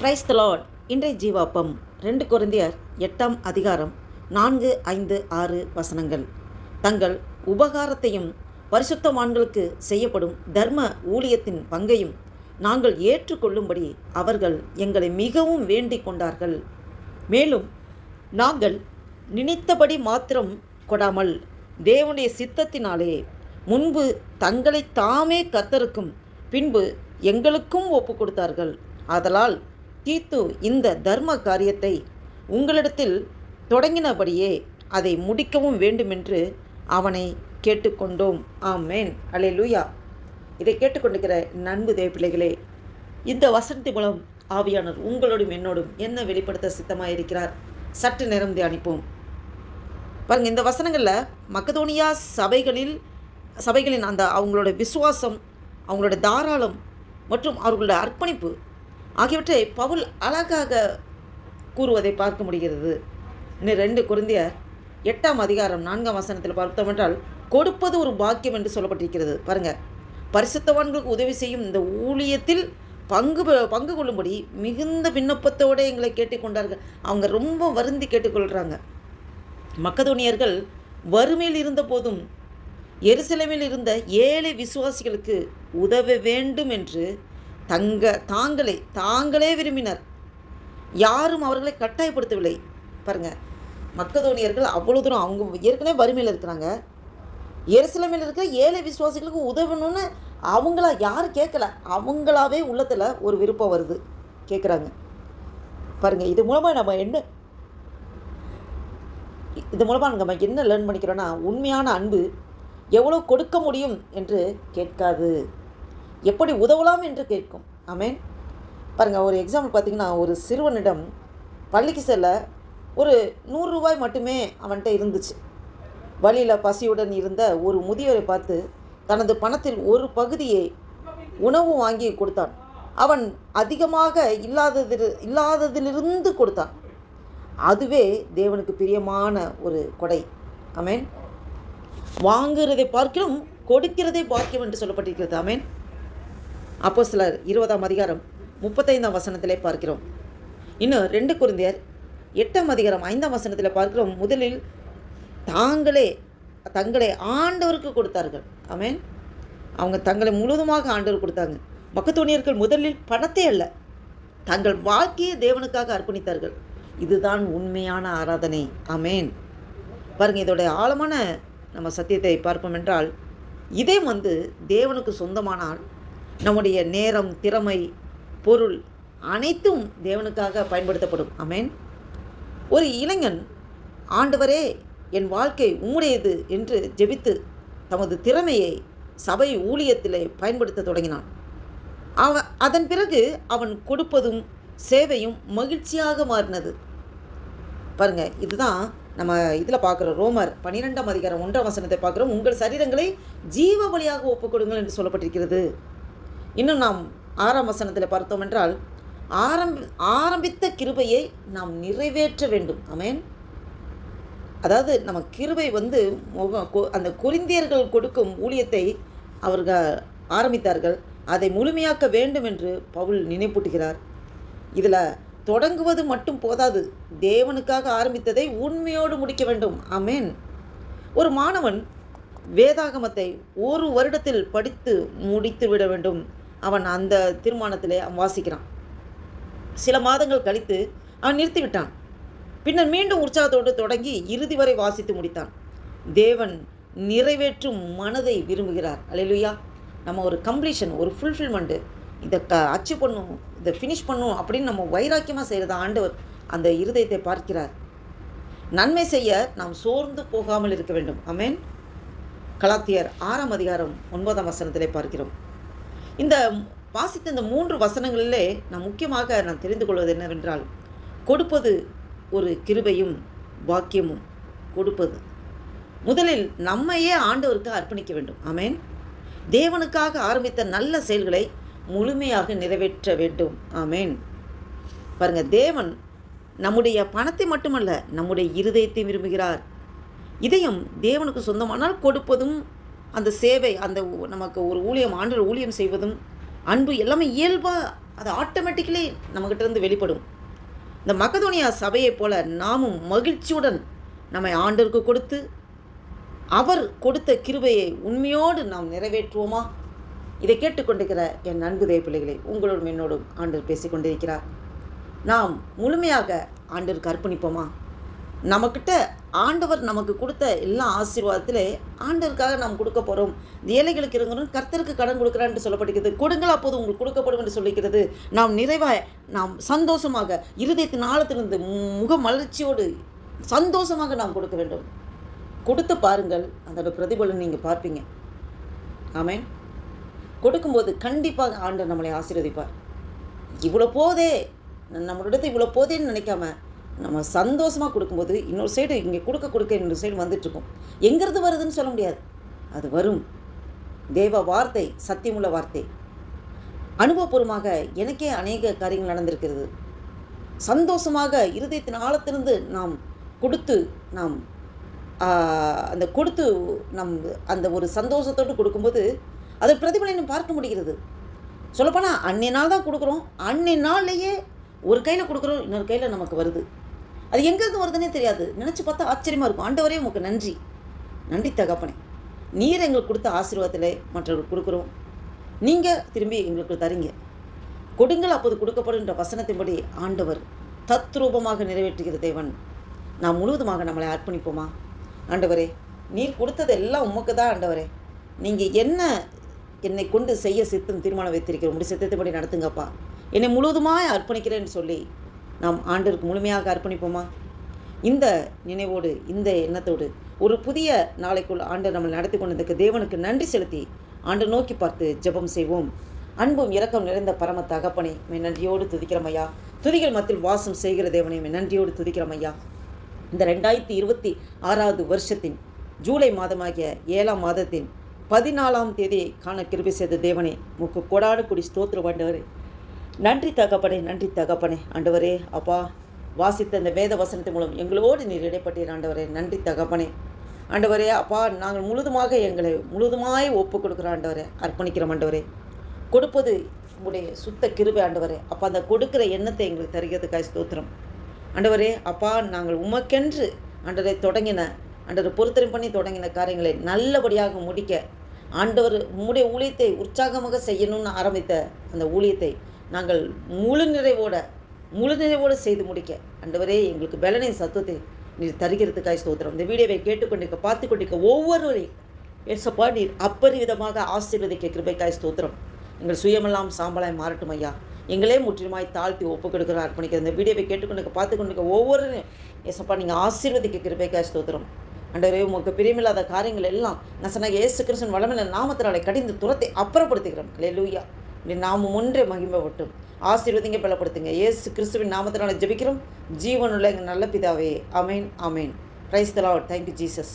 Price the Lord. இன்றைய ஜீவாப்பம் 2 கொரிந்தியர் 8ஆம் அதிகாரம் 4, 5, 6 வசனங்கள். தங்கள் உபகாரத்தையும் பரிசுத்தவான்களுக்கு செய்யப்படும் தர்ம ஊழியத்தின் பங்கையும் நாங்கள் ஏற்றுக்கொள்ளும்படி அவர்கள் எங்களை மிகவும் வேண்டிக் கொண்டார்கள். மேலும் நாங்கள் நினைத்தபடி மாத்திரம் கொடாமல் தேவனுடைய சித்தத்தினாலே முன்பு தங்களை தாமே கர்த்தருக்கும் பின்பு எங்களுக்கும் ஒப்பு கொடுத்தார்கள். ஆதலால் தீத்து இந்த தர்ம காரியத்தை உங்களிடத்தில் தொடங்கினபடியே அதை முடிக்கவும் வேண்டுமென்று அவனை கேட்டுக்கொண்டோம். ஆமேன். அல்லேலூயா. இதை கேட்டுக்கொண்டிருக்கிற நண்பு தேவ பிள்ளைகளே, இந்த வசனத்தின் மூலம் ஆவியானவர் உங்களோடும் என்னோடும் என்ன வெளிப்படுத்த சித்தமாக இருக்கிறார்? சற்று நேரம் தியானிப்போம். பாருங்கள், இந்த வசனங்களில் மக்கதோனியா சபைகளின் அந்த அவங்களோட விசுவாசம், அவங்களோட தாராளம் மற்றும் அவர்களோட அர்ப்பணிப்பு ஆகியவற்றை பவுல் அழகாக கூறுவதை பார்க்க முடிகிறது. இன்னும் 2 கொரிந்தியர் 8ஆம் அதிகாரம் 4ஆம் வசனத்தில் பார்த்தோம் என்றால், கொடுப்பது ஒரு பாக்கியம் என்று சொல்லப்பட்டிருக்கிறது. பாருங்கள், பரிசுத்தவான்களுக்கு உதவி செய்யும் இந்த ஊழியத்தில் பங்கு கொள்ளும்படி மிகுந்த விண்ணப்பத்தோடு எங்களை கேட்டுக்கொண்டார்கள். அவங்க ரொம்ப வருந்தி கேட்டுக்கொள்கிறாங்க. மக்கதோனியர்கள் வறுமையில் இருந்த போதும் எருசலேமில் இருந்த ஏழை விசுவாசிகளுக்கு உதவ வேண்டும் என்று தாங்களே விரும்பினர். யாரும் அவர்களை கட்டாயப்படுத்தவில்லை. பாருங்கள், மக்கதோனியர்கள் அவ்வளோ தூரம் அவங்க ஏற்கனவே வறுமையில் இருக்கிறாங்க. எருசலேமில் இருக்கிற ஏழை விசுவாசிகளுக்கு உதவணும்னு அவங்களா யாரும் கேட்கல. அவங்களாவே உள்ளத்தில் ஒரு விருப்பம் வருது, கேட்குறாங்க. பாருங்கள், இது மூலமாக நம்ம என்ன லேர்ன் பண்ணிக்கிறோன்னா, உண்மையான அன்பு எவ்வளோ கொடுக்க முடியும் என்று கேட்காது, எப்படி உதவலாம் என்று கேட்கும். ஆமேன். பாருங்கள், ஒரு எக்ஸாம்பிள் பார்த்திங்கன்னா, ஒரு சிறுவனிடம் பள்ளிக்கு செல்ல ஒரு 100 ரூபாய் மட்டுமே அவன்கிட்ட இருந்துச்சு. வழியில் பசியுடன் இருந்த ஒரு முதியவரை பார்த்து தனது பணத்தில் ஒரு பகுதியை உணவு வாங்கி கொடுத்தான். அவன் அதிகமாக இல்லாததிலிருந்து கொடுத்தான். அதுவே தேவனுக்கு பிரியமான ஒரு கொடை. ஆமேன். வாங்குறதை பார்க்கிறோம், கொடுக்கிறதை பாக்கியம் என்று சொல்லப்பட்டிருக்கிறது. ஆமேன். அப்போஸ்தலர் 20ஆம் அதிகாரம் 35ஆம் வசனத்திலே பார்க்கிறோம். இன்னும் 2 கொரிந்தியர் 8ஆம் அதிகாரம் 5ஆம் வசனத்தில் பார்க்கிறோம். முதலில் தங்களை ஆண்டவருக்கு கொடுத்தார்கள். ஆமேன். அவங்க தங்களை முழுவதுமாக ஆண்டவர் கொடுத்தாங்க. மக்கதோனியர்கள் முதலில் பணத்தை அல்ல, தங்கள் வாழ்க்கையை தேவனுக்காக அர்ப்பணித்தார்கள். இதுதான் உண்மையான ஆராதனை. ஆமேன். பாருங்கள், இதோட ஆழமான நம்ம சத்தியத்தை பார்ப்போம் என்றால், இதே தேவனுக்கு சொந்தமானால் நம்முடைய நேரம், திறமை, பொருள் அனைத்தும் தேவனுக்காக பயன்படுத்தப்படும். ஆமேன். ஒரு இளைஞன், ஆண்டவரே என் வாழ்க்கை உம்முடையது என்று ஜெபித்து தமது திறமையை சபை ஊழியத்திலே பயன்படுத்த தொடங்கினான். அதன் பிறகு அவன் கொடுப்பதும் சேவையும் மகிழ்ச்சியாக மாறினது. பாருங்கள், இதுதான் நம்ம இதில் பார்க்குறோம். ரோமர் 12ஆம் அதிகாரம் 1ஆம் வசனத்தை பார்க்குறோம். உங்கள் சரீரங்களை ஜீவ பலியாக ஒப்புக்கொடுங்கள் என்று சொல்லப்பட்டிருக்கிறது. இன்னும் நாம் 6ஆம் வசனத்தில் பார்த்தோம் என்றால், ஆரம்பித்த கிருபையை நாம் நிறைவேற்ற வேண்டும். ஆமேன். அதாவது நம்ம கிருபை அந்த கொரிந்தியர்கள் கொடுக்கும் ஊழியத்தை அவர்கள் ஆரம்பித்தார்கள். அதை முழுமையாக்க வேண்டும் என்று பவுல் நினைப்பூட்டுகிறார். இதில் தொடங்குவது மட்டும் போதாது, தேவனுக்காக ஆரம்பித்ததை உண்மையோடு முடிக்க வேண்டும். ஆமேன். ஒரு மாணவன் வேதாகமத்தை 1 வருடத்தில் படித்து முடித்து விட வேண்டும். அவன் அந்த தீர்மானத்திலே வாசிக்கிறான். சில மாதங்கள் கழித்து அவன் நிறுத்திவிட்டான். பின்னர் மீண்டும் உற்சாகத்தோடு தொடங்கி இறுதி வரை வாசித்து முடித்தான். தேவன் நிறைவேற்றும் மனதை விரும்புகிறார். அல்லேலூயா. நம்ம ஒரு கம்ப்ளீஷன், ஒரு ஃபுல்ஃபில்மெண்ட்டு, இதை அச்சு பண்ணும், இதை ஃபினிஷ் பண்ணும் அப்படின்னு நம்ம வைராக்கியமாக செய்கிறது ஆண்டவர் அந்த இருதயத்தை பார்க்கிறார். நன்மை செய்ய நாம் சோர்ந்து போகாமல் இருக்க வேண்டும். ஆமேன். கலாத்தியர் 6ஆம் அதிகாரம் 9ஆம் வசனத்திலே பார்க்கிறோம். இந்த வாசித்த இந்த 3 வசனங்களிலே நான் முக்கியமாக தெரிந்து கொள்வது என்னவென்றால், கொடுப்பது ஒரு கிருபையும் பாக்கியமும். கொடுப்பது முதலில் நம்மையே ஆண்டவருக்கு அர்ப்பணிக்க வேண்டும். ஆமேன். தேவனுக்காக ஆரம்பித்த நல்ல செயல்களை முழுமையாக நிறைவேற்ற வேண்டும். ஆமேன். பாருங்கள், தேவன் நம்முடைய பணத்தை மட்டுமல்ல, நம்முடைய இருதயத்தை விரும்புகிறார். இதயம் தேவனுக்கு சொந்தமானால் கொடுப்பதும் அந்த சேவை, அந்த நமக்கு ஒரு ஊழியம், ஆண்டவர் ஊழியம் செய்வதும், அன்பு எல்லாமே இயல்பாக அது ஆட்டோமேட்டிக்கலி நம்மக்கிட்ட இருந்து வெளிப்படும். இந்த மக்கதோனியா சபையை போல நாமும் மகிழ்ச்சியுடன் நம்மை ஆண்டவருக்கு கொடுத்து அவர் கொடுத்த கிருபையை உண்மையோடு நாம் நிறைவேற்றுவோமா? இதை கேட்டுக்கொண்டிருக்கிற என் அன்பு தேவ பிள்ளைகளை, உங்களோடும் என்னோடும் ஆண்டவர் பேசிக்கொண்டிருக்கிறார். நாம் முழுமையாக ஆண்டவருக்கு அர்ப்பணிப்போமா? நம்மக்கிட்ட ஆண்டவர் நமக்கு கொடுத்த எல்லா ஆசீர்வாதத்திலே ஆண்டவருக்காக நாம் கொடுக்க போகிறோம். இந்த ஏழைகளுக்கு இருக்கிறோம், கர்த்தருக்கு கடன் கொடுக்குறான்னு சொல்லப்பட்டிருக்கிறது. கொடுங்கள் அப்போது உங்களுக்கு கொடுக்கப்படும் என்று சொல்லிக்கிறது. நாம் நிறைவாக, நாம் சந்தோஷமாக, இருதயத்தின் ஆழத்திலிருந்து முக மலர்ச்சியோடு சந்தோஷமாக நாம் கொடுக்க வேண்டும். கொடுத்து பாருங்கள், அதோட பிரதிபலன் நீங்கள் பார்ப்பீங்க. ஆமென். கொடுக்கும்போது கண்டிப்பாக ஆண்டவர் நம்மளை ஆசீர்வதிப்பார். இவ்வளோ போதே, நம்மளோட இவ்வளோ போதேன்னு நினைக்காம நம்ம சந்தோஷமாக கொடுக்கும்போது இன்னொரு சைடு இங்கே கொடுக்க இன்னொரு சைடு வந்துட்டுருக்கும். எங்கிறது வருதுன்னு சொல்ல முடியாது, அது வரும். தேவ வார்த்தை சத்தியமுள்ள வார்த்தை. அனுபவபூர்வமாக எனக்கே அநேக காரியங்கள் நடந்திருக்கிறது. சந்தோஷமாக இருதயத்தின் ஆழத்திலிருந்து நாம் கொடுத்து, நாம் அந்த ஒரு சந்தோஷத்தோடு கொடுக்கும்போது அதை பிரதிபலனை பார்க்க முடிகிறது. சொல்லப்போனால் அன்னைய நாள் தான் கொடுக்குறோம், அன்னைய நாள்லேயே ஒரு கையில் கொடுக்குறோம், இன்னொரு கையில் நமக்கு வருது. அது எங்கேருந்து வருதுன்னே தெரியாது. நினச்சி பார்த்தா ஆச்சரியமாக இருக்கும். ஆண்டவரே உமக்கு நன்றி, நன்றி தகப்பனே, நீர் எங்களுக்கு கொடுத்த ஆசீர்வாதத்தில் மற்றவர்களுக்கு கொடுக்குறோம், நீங்கள் திரும்பி எங்களுக்கு தரீங்க. கொடுங்கள் அப்போது கொடுக்கப்படுகின்ற வசனத்தின்படி ஆண்டவர் தத்ரூபமாக நிறைவேற்றுகிற தேவன். நாம் முழுவதுமாக நம்மளை அர்ப்பணிப்போமா? ஆண்டவரே, நீர் கொடுத்தது எல்லாம் உமக்கு தான். ஆண்டவரே, நீங்கள் என்னை கொண்டு செய்ய சித்தம் தீர்மானம் வைத்திருக்கிறோம், உங்களுடைய சித்தத்தின்படி நடத்துங்கப்பா, என்னை முழுவதுமாக அர்ப்பணிக்கிறேன்னு சொல்லி நாம் ஆண்டவருக்கு முழுமையாக அர்ப்பணிப்போமா? இந்த நினைவோடு, இந்த எண்ணத்தோடு ஒரு புதிய நாளைக்குள் ஆண்டவர் நம்மளை நடத்தி கொண்டதுக்கு தேவனுக்கு நன்றி செலுத்தி ஆண்டவர் நோக்கி பார்த்து ஜெபம் செய்வோம். அன்பும் இரக்கம் நிறைந்த பரம தகப்பனே, நன்றியோடு துதிக்கிறோம் ஐயா. துதிகள் மத்தியில் வாசம் செய்கிற தேவனே, நன்றியோடு துதிக்கிறோம் ஐயா. இந்த 2026 வருஷத்தின் ஜூலை மாதமாகிய 7ஆம் மாதத்தின் 14ஆம் தேதியை காண கிருபை செய்த தேவனே, முக்கு கொடாடு குடி ஸ்தோத்திரம் ஆண்டவரே. நன்றி தகப்பனே, நன்றி தகப்பனே. ஆண்டவரே அப்பா, வாசித்த இந்த வேத வசனத்தின் மூலம் எங்களோடு நீர் இடைப்பட்டீர் ஆண்டவரே. நன்றி தகப்பனே. ஆண்டவரே அப்பா, நாங்கள் எங்களை முழுதுமாய் ஒப்பு கொடுக்குறோம் ஆண்டவரே, அர்ப்பணிக்கிறோம் ஆண்டவரே. கொடுப்பது உங்களுடைய சுத்த கிருபை ஆண்டவரே. அப்பா, அந்த கொடுக்குற எண்ணத்தை எங்களுக்கு தருகிறதுக்காக ஸ்தோத்திரம் ஆண்டவரே. அப்பா, நாங்கள் உமக்கென்று ஆண்டவரை ஆண்டவர் பொருத்தரம் பண்ணி தொடங்கின காரியங்களை நல்லபடியாக முடிக்க ஆண்டவர் உம்முடைய ஊழியத்தை உற்சாகமாக செய்யணும்னு ஆரம்பித்த அந்த ஊழியத்தை நாங்கள் முழு நிறைவோடு செய்து முடிக்க ஆண்டவரே எங்களுக்கு பலனை சத்துவத்தை நீர் தருகிறதுக்காக ஸ்தோத்திரம். இந்த வீடியோவை கேட்டுக்கொண்டிருக்க பார்த்து கொண்டிருக்க ஒவ்வொருவரையும் ஏசப்பா நீர் அப்பரிவிதமாக ஆசீர்வதிக்க கிருபைக்காய் ஸ்தோத்திரம். எங்கள் சுயமெல்லாம் சாம்பலாய் மாறட்டும் ஐயா. எங்களே முற்றிலுமாய் தாழ்த்தி ஒப்பு கொடுக்குற அர்ப்பணிக்கிற இந்த வீடியோவை கேட்டுக்கொண்டிருக்க பார்த்து கொண்டிருக்க ஒவ்வொருவரையும் ஏசப்பா நீங்கள் ஆசீர்வதிக்க கிருபைக்காய் ஸ்தோத்திரம். ஆண்டவரே, உங்களுக்கு பிரியமில்லாத காரியங்கள் எல்லாம் நசனாக இயேசு கிறிஸ்துவின் வல்லமையுள்ள நாமத்தினாலே கடிந்து துரத்தை அப்புறப்படுத்துகிறோம். அல்லேலூயா. நாம ஒன்றே மகிமைப்பட்டும் ஆசீர்வதிங்க, பலப்படுத்துங்க. இயேசு கிறிஸ்துவின் நாமத்தினால ஜெபிக்கிறோம் ஜீவனுள்ள எங்கள் நல்ல பிதாவே. Amen, amen. Praise the lord. Thank you Jesus.